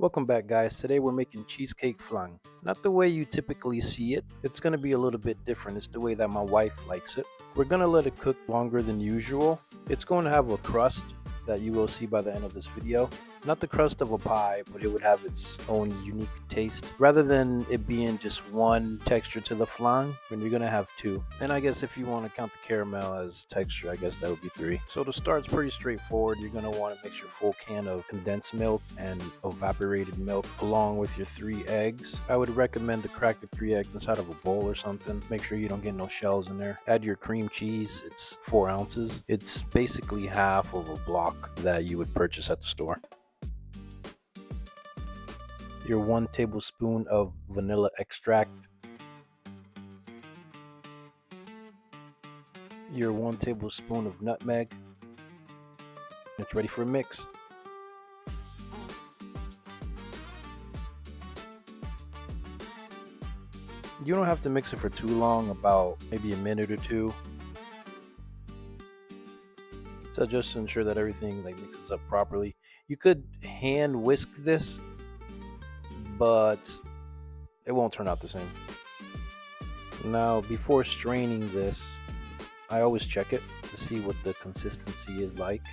Welcome back, guys. Today we're making cheesecake flan. Not the way you typically see it. It's going to be a little bit different. It's the way that my wife likes it. We're going to let it cook longer than usual. It's going to have a crust that you will see by the end of this video. Not the crust of a pie, but it would have its own unique taste. Rather than it being just one texture to the flan, then you're gonna have two. And I guess if you want to count the caramel as texture, I guess that would be three. So to start, it's pretty straightforward. You're gonna want to mix your full can of condensed milk and evaporated milk along with your 3 eggs. I would recommend to crack the 3 eggs inside of a bowl or something. Make sure you don't get no shells in there. Add your cream cheese. It's 4 ounces. It's basically half of a block that you would purchase at the store. Your 1 tablespoon of vanilla extract, your 1 tablespoon of nutmeg. It's ready for a mix. You don't have to mix it for too long, about maybe a minute or two. So just to ensure that everything mixes up properly. You could hand whisk this, but it won't turn out the same. Now, before straining this, I always check it to see what the consistency is like.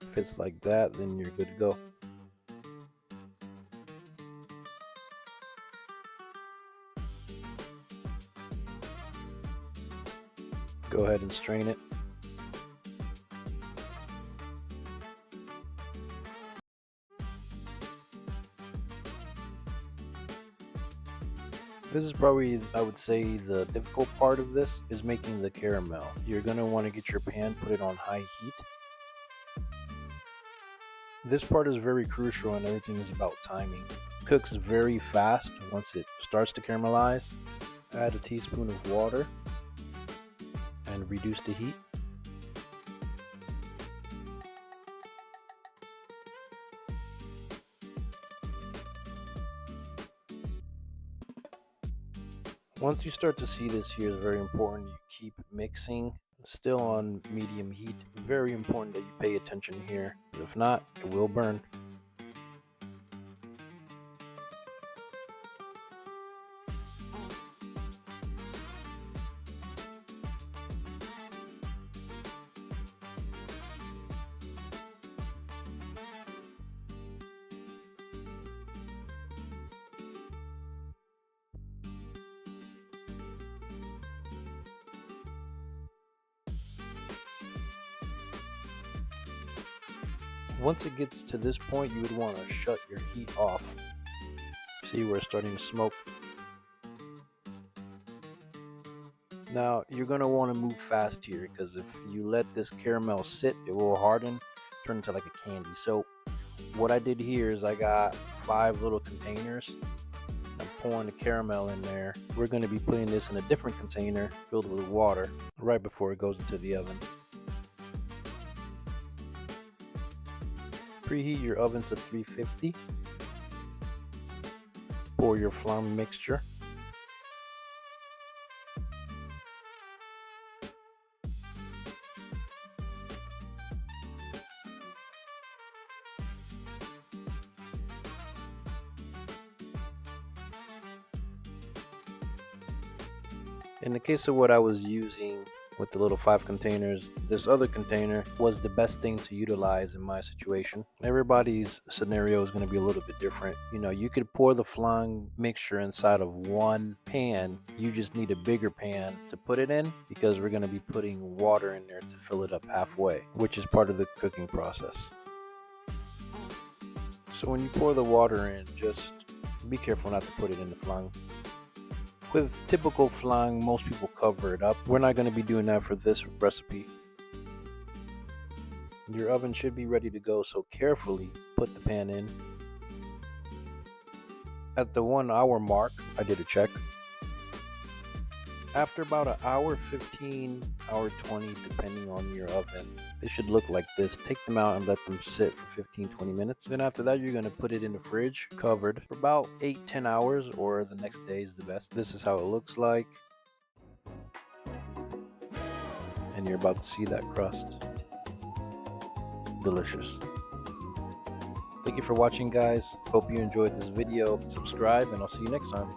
If it's like that, then you're good to go. Go ahead and strain it. This is probably, I would say, the difficult part of this is making the caramel. You're going to want to get your pan, put it on high heat. This part is very crucial and everything is about timing. It cooks very fast once it starts to caramelize. Add a teaspoon of water and reduce the heat. Once you start to see this here, is very important you keep mixing, still on medium heat. Very important that you pay attention here. If not, it will burn. Once it gets to this point, you would want to shut your heat off. See where it's starting to smoke. Now, you're going to want to move fast here, because if you let this caramel sit, it will harden, turn into like a candy. So what I did here is I got 5 little containers. I'm pouring the caramel in there. We're going to be putting this in a different container filled with water right before it goes into the oven. Preheat your oven to 350. Pour your flan mixture. In the case of what I was using with the little 5 containers, this other container was the best thing to utilize in my situation. Everybody's scenario is going to be a little bit different. You know, you could pour the flan mixture inside of one pan. You just need a bigger pan to put it in, because we're going to be putting water in there to fill it up halfway, which is part of the cooking process. So when you pour the water in, just be careful not to put it in the flan. With typical flan, most people cover it up. We're not going to be doing that for this recipe. Your oven should be ready to go, so carefully put the pan in. At the 1 hour mark, I did a check. After about an hour 15, hour 20, depending on your oven, they should look like this. Take them out and let them sit for 15-20 minutes. Then after that, you're going to put it in the fridge, covered, for about 8-10 hours, or the next day is the best. This is how it looks like. And you're about to see that crust. delicious. Thank you for watching, guys. Hope you enjoyed this video. Subscribe, and I'll see you next time.